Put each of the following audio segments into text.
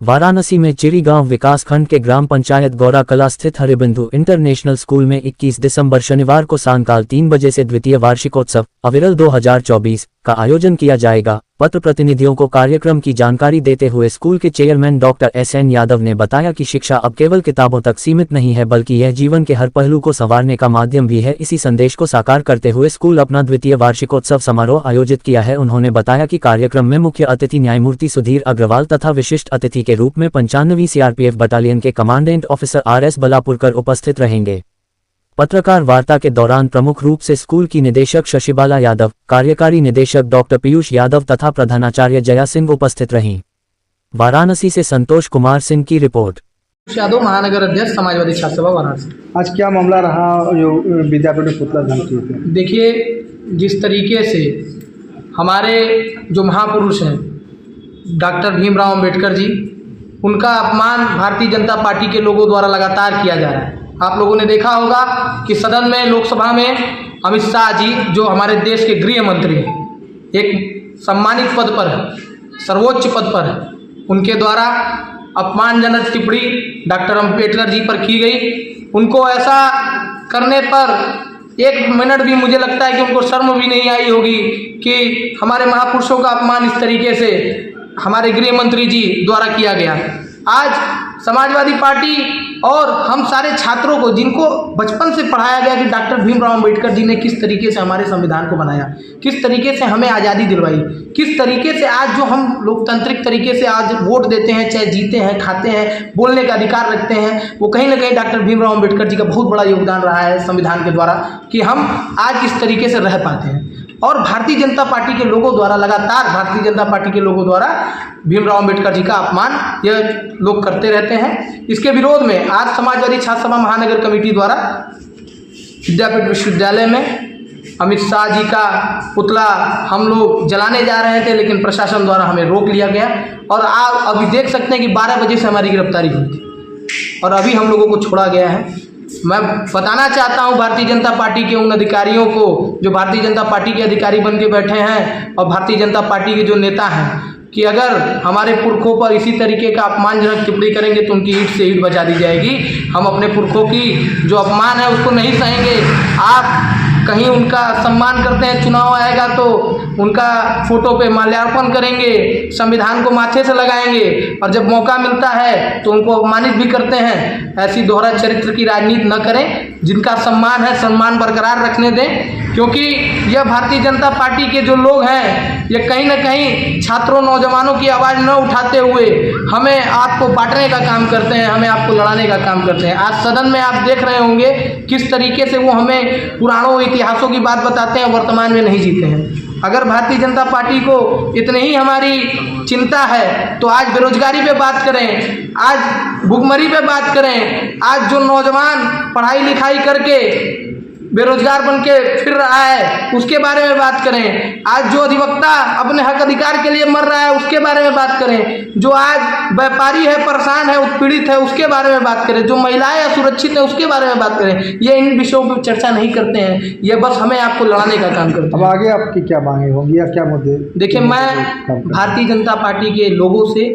वाराणसी में चिरी गांव विकासखंड के ग्राम पंचायत गौरा कला स्थित हरिबिंदु इंटरनेशनल स्कूल में 21 दिसंबर शनिवार को सायंकाल 3 बजे से द्वितीय वार्षिकोत्सव अविरल 2024 का आयोजन किया जाएगा। पत्र प्रतिनिधियों को कार्यक्रम की जानकारी देते हुए स्कूल के चेयरमैन डॉक्टर SN यादव ने बताया कि शिक्षा अब केवल किताबों तक सीमित नहीं है, बल्कि यह जीवन के हर पहलू को संवारने का माध्यम भी है। इसी संदेश को साकार करते हुए स्कूल अपना द्वितीय वार्षिकोत्सव समारोह आयोजित किया है। उन्होंने बताया कि कार्यक्रम में मुख्य अतिथि न्यायमूर्ति सुधीर अग्रवाल तथा विशिष्ट अतिथि के रूप में 95वीं CRPF बटालियन के कमांडेंट ऑफिसर RS बलापुरकर उपस्थित रहेंगे। पत्रकार वार्ता के दौरान प्रमुख रूप से स्कूल की निदेशक शशिबाला यादव, कार्यकारी निदेशक डॉक्टर पीयूष यादव तथा प्रधानाचार्य जया सिंह उपस्थित रहीं। वाराणसी से संतोष कुमार सिंह की रिपोर्ट। यादव, महानगर अध्यक्ष, समाजवादी छात्र सभा वाराणसी। आज क्या मामला रहा जो विद्यापीठ में पुतला दहन किए थे? देखिए, जिस तरीके से हमारे जो महापुरुष हैं डॉक्टर भीमराव अंबेडकर जी, उनका अपमान भारतीय जनता पार्टी के लोगों द्वारा लगातार किया जा रहा है। आप लोगों ने देखा होगा कि सदन में, लोकसभा में अमित शाह जी, जो हमारे देश के गृह मंत्री हैं, एक सम्मानित पद पर है, सर्वोच्च पद पर है, उनके द्वारा अपमानजनक टिप्पणी डॉक्टर अंबेडकर जी पर की गई। उनको ऐसा करने पर एक मिनट भी मुझे लगता है कि उनको शर्म भी नहीं आई होगी कि हमारे महापुरुषों का अपमान इस तरीके से हमारे गृह मंत्री जी द्वारा किया गया। आज समाजवादी पार्टी और हम सारे छात्रों को, जिनको बचपन से पढ़ाया गया कि डॉक्टर भीमराव अंबेडकर जी ने किस तरीके से हमारे संविधान को बनाया, किस तरीके से हमें आज़ादी दिलवाई, किस तरीके से आज जो हम लोकतांत्रिक तरीके से आज वोट देते हैं, चाहे जीते हैं, खाते हैं, बोलने का अधिकार रखते हैं, वो कहीं ना कहीं डॉक्टर भीमराव अंबेडकर जी का बहुत बड़ा योगदान रहा है संविधान के द्वारा कि हम आज इस तरीके से रह पाते हैं। और भारतीय जनता पार्टी के लोगों द्वारा लगातार भीमराव अंबेडकर जी का अपमान यह लोग करते रहते हैं। इसके विरोध में आज समाजवादी छात्र सभा महानगर कमेटी द्वारा विद्यापीठ विश्वविद्यालय में अमित शाह जी का पुतला हम लोग जलाने जा रहे थे, लेकिन प्रशासन द्वारा हमें रोक लिया गया। और आप अभी देख सकते हैं कि 12 बजे से हमारी गिरफ्तारी हुई थी और अभी हम लोगों को छोड़ा गया है। मैं बताना चाहता हूं भारतीय जनता पार्टी के उन अधिकारियों को जो भारतीय जनता पार्टी के अधिकारी बन के बैठे हैं और भारतीय जनता पार्टी के जो नेता हैं, कि अगर हमारे पुरखों पर इसी तरीके का अपमानजनक टिप्पणी करेंगे तो उनकी ईंट से ईंट बजा दी जाएगी। हम अपने पुरखों की जो अपमान है उसको नहीं सहेंगे। आप कहीं उनका सम्मान करते हैं, चुनाव आएगा तो उनका फोटो पे माल्यार्पण करेंगे, संविधान को माथे से लगाएंगे, और जब मौका मिलता है तो उनको अपमानित भी करते हैं। ऐसी दोहरा चरित्र की राजनीति न करें। जिनका सम्मान है, सम्मान बरकरार रखने दें, क्योंकि यह भारतीय जनता पार्टी के जो लोग हैं, ये कहीं ना कहीं छात्रों, नौजवानों की आवाज़ न उठाते हुए हमें आपको बांटने का काम करते हैं, हमें आपको लड़ाने का काम करते हैं। आज सदन में आप देख रहे होंगे किस तरीके से वो हमें पुराणों इतिहासों की बात बताते हैं, वर्तमान में नहीं जीते हैं। अगर भारतीय जनता पार्टी को इतनी ही हमारी चिंता है तो आज बेरोजगारी पे बात करें, आज भुखमरी पे बात करें, आज जो नौजवान पढ़ाई लिखाई करके बेरोजगार बन के फिर रहा है उसके बारे में बात करें, आज जो अधिवक्ता अपने हक अधिकार के लिए मर रहा है उसके बारे में बात करें, जो आज व्यापारी है, परेशान है, उत्पीड़ित है, उसके बारे में बात करें, जो महिलाएं असुरक्षित है उसके बारे में बात करें। ये इन विषयों पर चर्चा नहीं करते हैं, ये बस हमें आपको लड़ाने का काम करते हैं। अब आगे आपकी क्या मांगे होंगी या क्या मुद्दे? देखिए, मैं भारतीय जनता पार्टी के लोगों से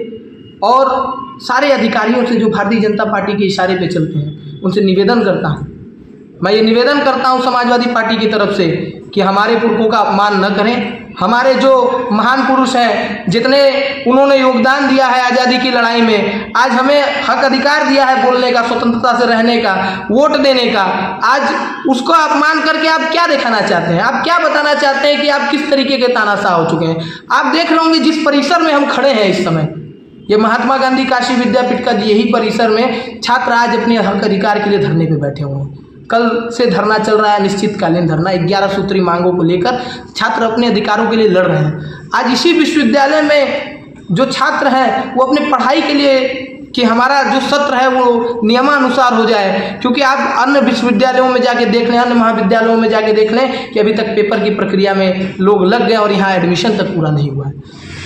और सारे अधिकारियों से जो भारतीय जनता पार्टी के इशारे पे चलते हैं उनसे निवेदन करता हूँ। मैं ये निवेदन करता हूँ समाजवादी पार्टी की तरफ से कि हमारे पुरखों का अपमान न करें। हमारे जो महान पुरुष हैं, जितने उन्होंने योगदान दिया है आज़ादी की लड़ाई में, आज हमें हक अधिकार दिया है बोलने का, स्वतंत्रता से रहने का, वोट देने का, आज उसको अपमान करके आप क्या दिखाना चाहते हैं? आप क्या बताना चाहते हैं कि आप किस तरीके के तानाशाह हो चुके हैं? आप देख रहे होंगे जिस परिसर में हम खड़े हैं इस समय, ये महात्मा गांधी काशी विद्यापीठ का यही परिसर में छात्र आज अपने हक अधिकार के लिए धरने पे बैठे हुए हैं। कल से धरना चल रहा है, निश्चितकालीन धरना, 11 सूत्री मांगों को लेकर छात्र अपने अधिकारों के लिए लड़ रहे हैं। आज इसी विश्वविद्यालय में जो छात्र हैं वो अपने पढ़ाई के लिए कि हमारा जो सत्र है वो नियमानुसार हो जाए, क्योंकि आप अन्य विश्वविद्यालयों में जाके देख लें, अन्य महाविद्यालयों में जाके देख लें कि अभी तक पेपर की प्रक्रिया में लोग लग गए और यहाँ एडमिशन तक पूरा नहीं हुआ है।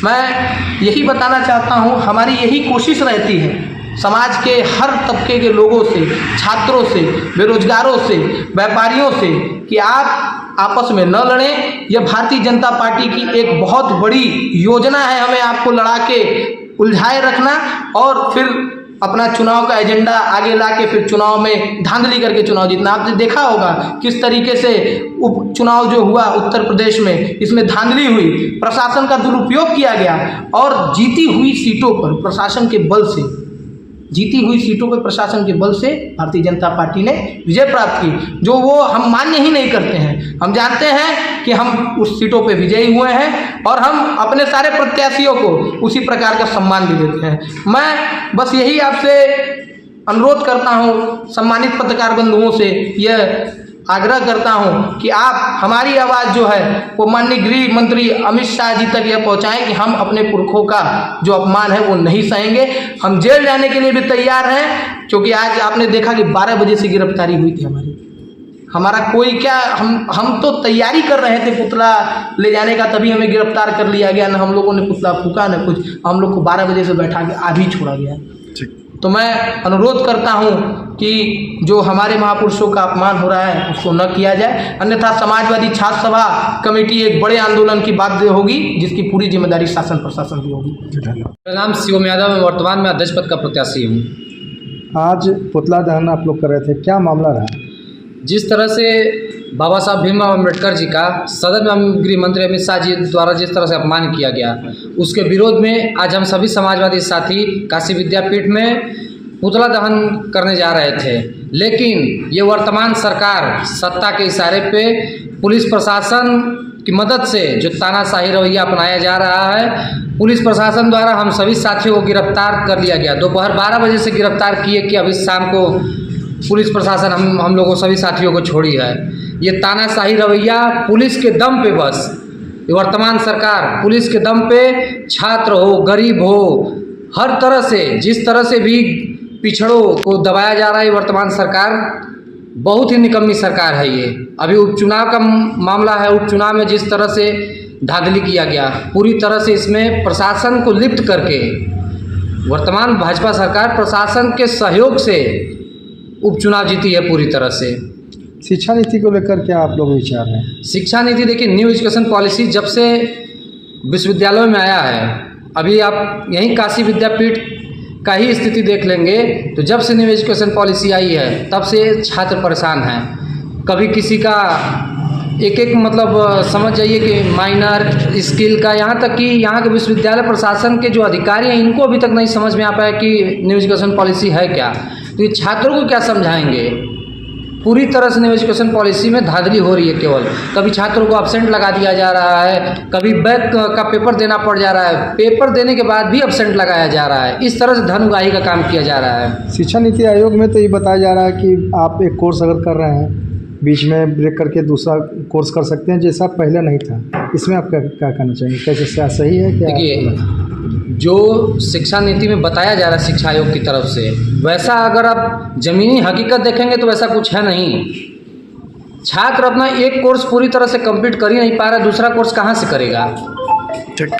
मैं यही बताना चाहता हूँ, हमारी यही कोशिश रहती है समाज के हर तबके के लोगों से, छात्रों से, बेरोजगारों से, व्यापारियों से, कि आप आपस में न लड़ें। यह भारतीय जनता पार्टी की एक बहुत बड़ी योजना है, हमें आपको लड़ा के उलझाए रखना और फिर अपना चुनाव का एजेंडा आगे ला के फिर चुनाव में धांधली करके चुनाव जीतना। आपने देखा होगा किस तरीके से उपचुनाव जो हुआ उत्तर प्रदेश में, इसमें धांधली हुई, प्रशासन का दुरुपयोग किया गया और जीती हुई सीटों पर प्रशासन के बल से भारतीय जनता पार्टी ने विजय प्राप्त की, जो वो हम मान्य ही नहीं करते हैं। हम जानते हैं कि हम उस सीटों पे विजयी हुए हैं और हम अपने सारे प्रत्याशियों को उसी प्रकार का सम्मान भी देते हैं। मैं बस यही आपसे अनुरोध करता हूँ, सम्मानित पत्रकार बंधुओं से यह आग्रह करता हूं कि आप हमारी आवाज़ जो है वो माननीय गृह मंत्री अमित शाह जी तक यह पहुंचाएं कि हम अपने पुरखों का जो अपमान है वो नहीं सहेंगे। हम जेल जाने के लिए भी तैयार हैं, क्योंकि आज आपने देखा कि 12 बजे से गिरफ्तारी हुई थी हमारा कोई क्या, हम तो तैयारी कर रहे थे पुतला ले जाने का, तभी हमें गिरफ्तार कर लिया गया। न हम लोगों ने पुतला फूका न कुछ, हम लोग को 12 बजे से बैठा के अभी छोड़ा गया। तो मैं अनुरोध करता हूं कि जो हमारे महापुरुषों का अपमान हो रहा है उसको न किया जाए, अन्यथा समाजवादी छात्र सभा कमेटी एक बड़े आंदोलन की बाध्य होगी, जिसकी पूरी जिम्मेदारी शासन प्रशासन की होगी। मेरा नाम शिवम यादव, मैं वर्तमान में अध्यक्ष पद का प्रत्याशी हूँ। आज पुतला दहन आप लोग कर रहे थे, क्या मामला रहा? जिस तरह से बाबा साहब भीमराव अम्बेडकर जी का सदन में गृह मंत्री अमित शाह जी द्वारा जिस तरह से अपमान किया गया, उसके विरोध में आज हम सभी समाजवादी साथी काशी विद्यापीठ में पुतला दहन करने जा रहे थे। लेकिन ये वर्तमान सरकार सत्ता के इशारे पे पुलिस प्रशासन की मदद से जो तानाशाही रवैया अपनाया जा रहा है, पुलिस प्रशासन द्वारा हम सभी साथियों को गिरफ्तार कर लिया गया। दोपहर 12 बजे से गिरफ्तार किए कि अभी शाम को पुलिस प्रशासन हम लोगों सभी साथियों को छोड़ी है। ये तानाशाही रवैया पुलिस के दम पे, बस वर्तमान सरकार पुलिस के दम पे छात्र हो, गरीब हो, हर तरह से जिस तरह से भी पिछड़ों को दबाया जा रहा है, वर्तमान सरकार बहुत ही निकम्मी सरकार है। ये अभी उपचुनाव का मामला है, उपचुनाव में जिस तरह से धांधली किया गया, पूरी तरह से इसमें प्रशासन को लिप्त करके वर्तमान भाजपा सरकार प्रशासन के सहयोग से उपचुनाव जीती है पूरी तरह से। शिक्षा नीति को लेकर क्या आप लोग विचार हैं? शिक्षा नीति देखिए, न्यू एजुकेशन पॉलिसी जब से विश्वविद्यालयों में आया है, अभी आप यहीं काशी विद्यापीठ का ही स्थिति देख लेंगे तो जब से न्यू एजुकेशन पॉलिसी आई है तब से छात्र परेशान हैं। कभी किसी का एक मतलब समझ जाइए कि माइनर स्किल का, यहाँ तक कि यहाँ के विश्वविद्यालय प्रशासन के जो अधिकारी हैं इनको अभी तक नहीं समझ में आ पाया कि न्यू एजुकेशन पॉलिसी है क्या। तो ये छात्रों को क्या समझाएंगे? पूरी तरह से न्यू एजुकेशन पॉलिसी में धांधली हो रही है। केवल कभी छात्रों को अब्सेंट लगा दिया जा रहा है, कभी बैक का पेपर देना पड़ जा रहा है, पेपर देने के बाद भी अब्सेंट लगाया जा रहा है। इस तरह से धन उगाही का काम किया जा रहा है। शिक्षा नीति आयोग में तो ये बताया जा रहा है कि आप एक कोर्स अगर कर रहे हैं, बीच में ब्रेक करके दूसरा कोर्स कर सकते हैं, जैसा पहले नहीं था। इसमें आप क्या कहना चाहेंगे? कैसे सही है क्या? देखिए, जो शिक्षा नीति में बताया जा रहा है शिक्षा आयोग की तरफ से, वैसा अगर आप ज़मीनी हकीकत देखेंगे तो वैसा कुछ है नहीं। छात्र अपना एक कोर्स पूरी तरह से कंप्लीट कर ही नहीं पा रहा, दूसरा कोर्स कहाँ से करेगा? ठीक।